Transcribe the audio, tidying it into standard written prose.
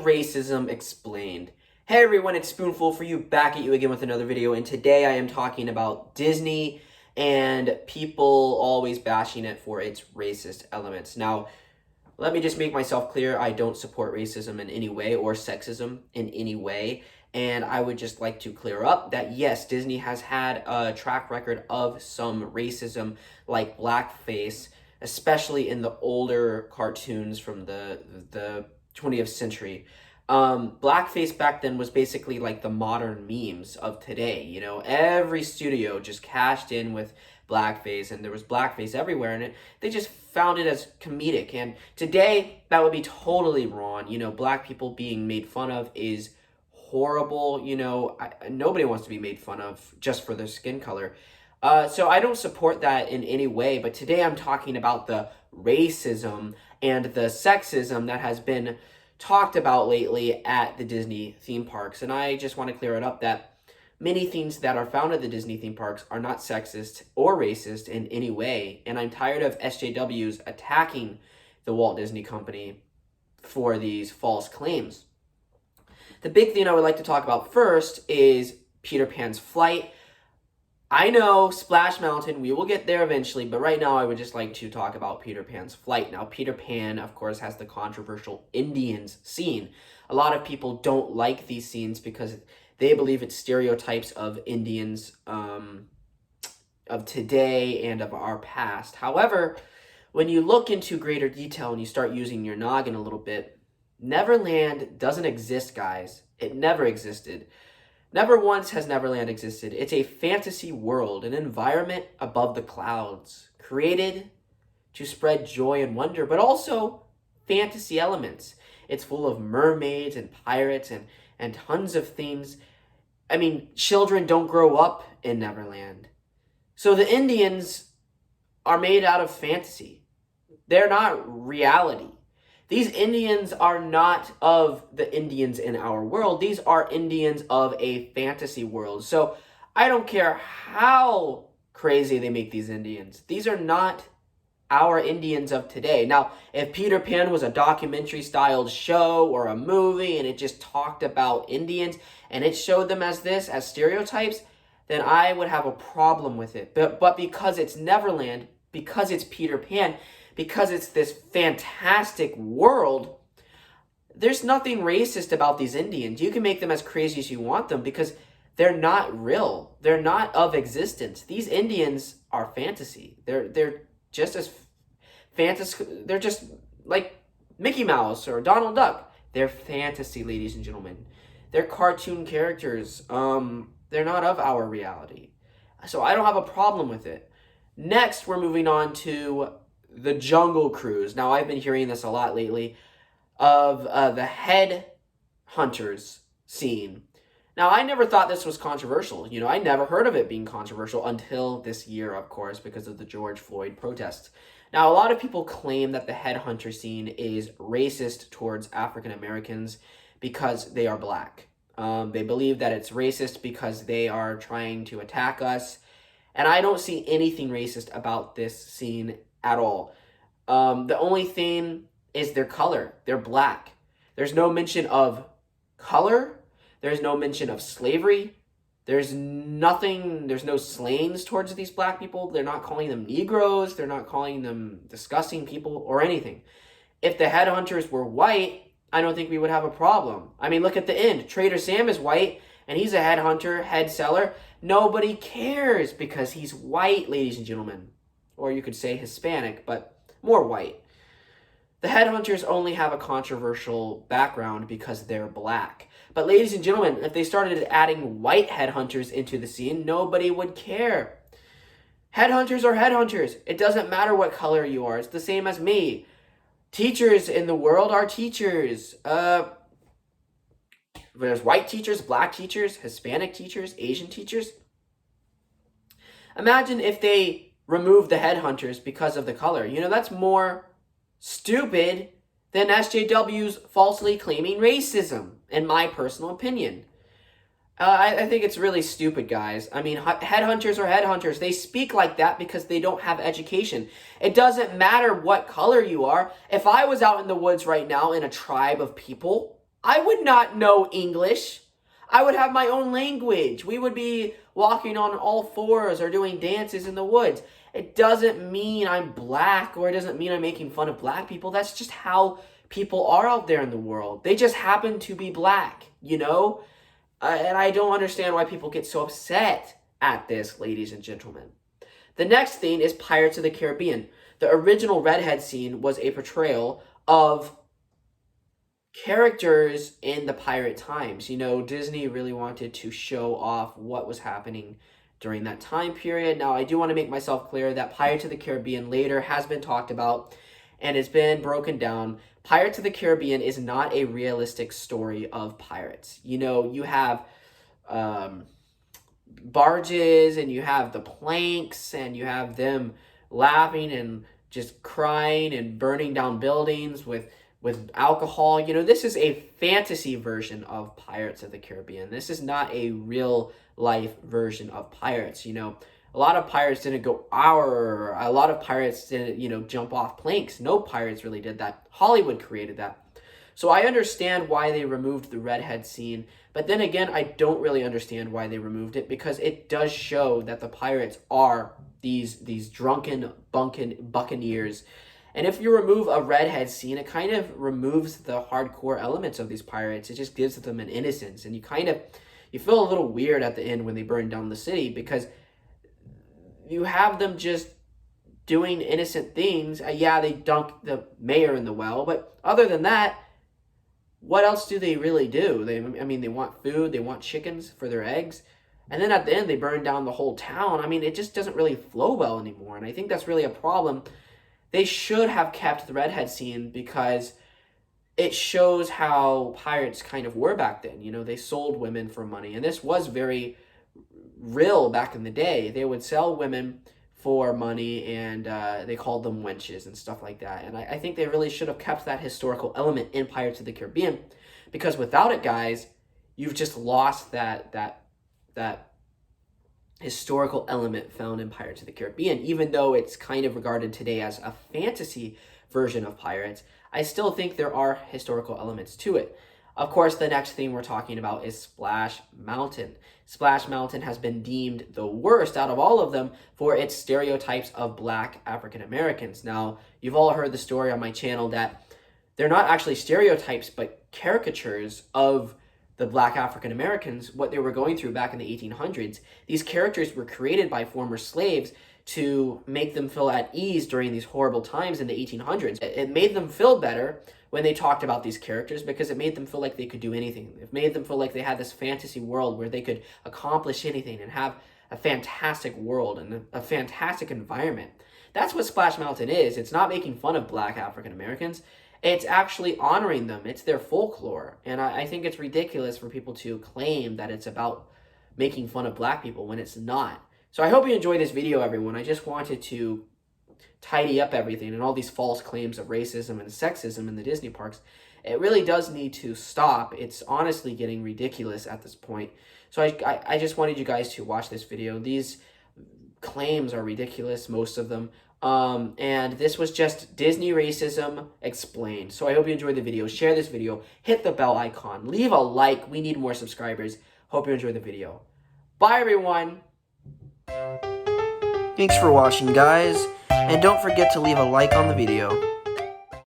Racism Explained. Hey everyone, it's Spoonful for you, back at you again with another video, and today I am talking about Disney and people always bashing it for its racist elements. Now, let me just make myself clear, I don't support racism in any way or sexism in any way, and I would just like to clear up that yes, Disney has had a track record of some racism like blackface, especially in the older cartoons from the 20th century. Blackface back then was basically like the modern memes of today. You know, every studio just cashed in with blackface, and there was blackface everywhere, and they just found it as comedic. And today, that would be totally wrong. You know, black people being made fun of is horrible. You know, nobody wants to be made fun of just for their skin color. So I don't support that in any way, but today I'm talking about the racism and the sexism that has been talked about lately at the Disney theme parks. And I just want to clear it up that many things that are found at the Disney theme parks are not sexist or racist in any way. And I'm tired of SJWs attacking the Walt Disney Company for these false claims. The big thing I would like to talk about first is Peter Pan's flight. I know, Splash Mountain, we will get there eventually, but right now I would just like to talk about Peter Pan's flight. Now, Peter Pan, of course, has the controversial Indians scene. A lot of people don't like these scenes because they believe it's stereotypes of Indians of today and of our past. However, when you look into greater detail and you start using your noggin a little bit, Neverland doesn't exist, guys. It never existed. Never once has Neverland existed. It's a fantasy world, an environment above the clouds, created to spread joy and wonder, but also fantasy elements. It's full of mermaids and pirates and tons of things. I mean, children don't grow up in Neverland. So the Indians are made out of fantasy. They're not reality. These Indians are not of the Indians in our world. These are Indians of a fantasy world. So I don't care how crazy they make these Indians. These are not our Indians of today. Now, if Peter Pan was a documentary-styled show or a movie and it just talked about Indians and it showed them as this, as stereotypes, then I would have a problem with it. But because it's Neverland, because it's Peter Pan, because it's this fantastic world, there's nothing racist about these Indians. You can make them as crazy as you want them because they're not real. They're not of existence. These Indians are fantasy. They're just as fantasy. They're just like Mickey Mouse or Donald Duck. They're fantasy, ladies and gentlemen. They're cartoon characters. They're not of our reality. So I don't have a problem with it. Next, we're moving on to the Jungle Cruise. Now, I've been hearing this a lot lately of the head hunters scene. Now, I never thought this was controversial. You know, I never heard of it being controversial until this year, of course, because of the George Floyd protests. Now, a lot of people claim that the head hunter scene is racist towards African Americans because they are black. They believe that it's racist because they are trying to attack us. And I don't see anything racist about this scene at all. The only thing is their color. They're black. There's no mention of color. There's no mention of slavery. There's no slangs towards these black people. They're not calling them Negroes. They're not calling them disgusting people or anything. If the headhunters were white, I don't think we would have a problem. I mean, look at the end. Trader Sam is white, and he's a headhunter, head seller. Nobody cares because he's white, ladies and gentlemen. Or you could say Hispanic, but more white. The headhunters only have a controversial background because they're black. But ladies and gentlemen, if they started adding white headhunters into the scene, nobody would care. Headhunters are headhunters. It doesn't matter what color you are. It's the same as me. Teachers in the world are teachers. There's white teachers, black teachers, Hispanic teachers, Asian teachers. Imagine if they remove the headhunters because of the color. You know, that's more stupid than SJWs falsely claiming racism, in my personal opinion. I think it's really stupid, guys. I mean, headhunters are headhunters. They speak like that because they don't have education. It doesn't matter what color you are. If I was out in the woods right now in a tribe of people, I would not know English. I would have my own language. We would be walking on all fours or doing dances in the woods. It doesn't mean I'm black, or it doesn't mean I'm making fun of black people. That's just how people are out there in the world. They just happen to be black, you know? And I don't understand why people get so upset at this, ladies and gentlemen. The next thing is Pirates of the Caribbean. The original redhead scene was a portrayal of characters in the pirate times. You know, Disney really wanted to show off what was happening during that time period. Now, I do want to make myself clear that Pirates of the Caribbean later has been talked about and has been broken down. Pirates of the Caribbean is not a realistic story of pirates. You know, you have barges, and you have the planks, and you have them laughing and just crying and burning down buildings with alcohol. You know, this is a fantasy version of Pirates of the Caribbean. This is not a real life version of pirates. You know, a lot of pirates didn't go hour. A lot of pirates didn't, you know, jump off planks. No pirates really did that. Hollywood created that. So I understand why they removed the redhead scene, but then again, I don't really understand why they removed it, because it does show that the pirates are these drunken buccaneers. And if you remove a redhead scene, it kind of removes the hardcore elements of these pirates. It just gives them an innocence, and you feel a little weird at the end when they burn down the city, because you have them just doing innocent things. Yeah, they dunk the mayor in the well, but other than that, what else do they really do? They want food, they want chickens for their eggs, and then at the end they burn down the whole town. I mean, it just doesn't really flow well anymore, and I think that's really a problem. They should have kept the redhead scene, because it shows how pirates kind of were back then. You know, they sold women for money, and this was very real back in the day. They would sell women for money, and they called them wenches and stuff like that. And I think they really should have kept that historical element in Pirates of the Caribbean, because without it, guys, you've just lost that historical element found in Pirates of the Caribbean. Even though it's kind of regarded today as a fantasy version of pirates, I still think there are historical elements to it. Of course, the next thing we're talking about is Splash Mountain. Splash Mountain has been deemed the worst out of all of them for its stereotypes of black African Americans. Now, you've all heard the story on my channel that they're not actually stereotypes, but caricatures of the black African Americans, what they were going through back in the 1800s. These characters were created by former slaves to make them feel at ease during these horrible times in the 1800s. It made them feel better when they talked about these characters, because it made them feel like they could do anything. It made them feel like they had this fantasy world where they could accomplish anything and have a fantastic world and a fantastic environment. That's what Splash Mountain is. It's not making fun of black African Americans. It's actually honoring them. It's their folklore. And I think it's ridiculous for people to claim that it's about making fun of black people when it's not. So I hope you enjoyed this video, everyone. I just wanted to tidy up everything and all these false claims of racism and sexism in the Disney parks. It really does need to stop. It's honestly getting ridiculous at this point. So I just wanted you guys to watch this video. These claims are ridiculous, most of them. And this was just Disney racism explained. So I hope you enjoyed the video. Share this video. Hit the bell icon. Leave a like. We need more subscribers. Hope you enjoyed the video. Bye, everyone. Thanks for watching, guys. And don't forget to leave a like on the video.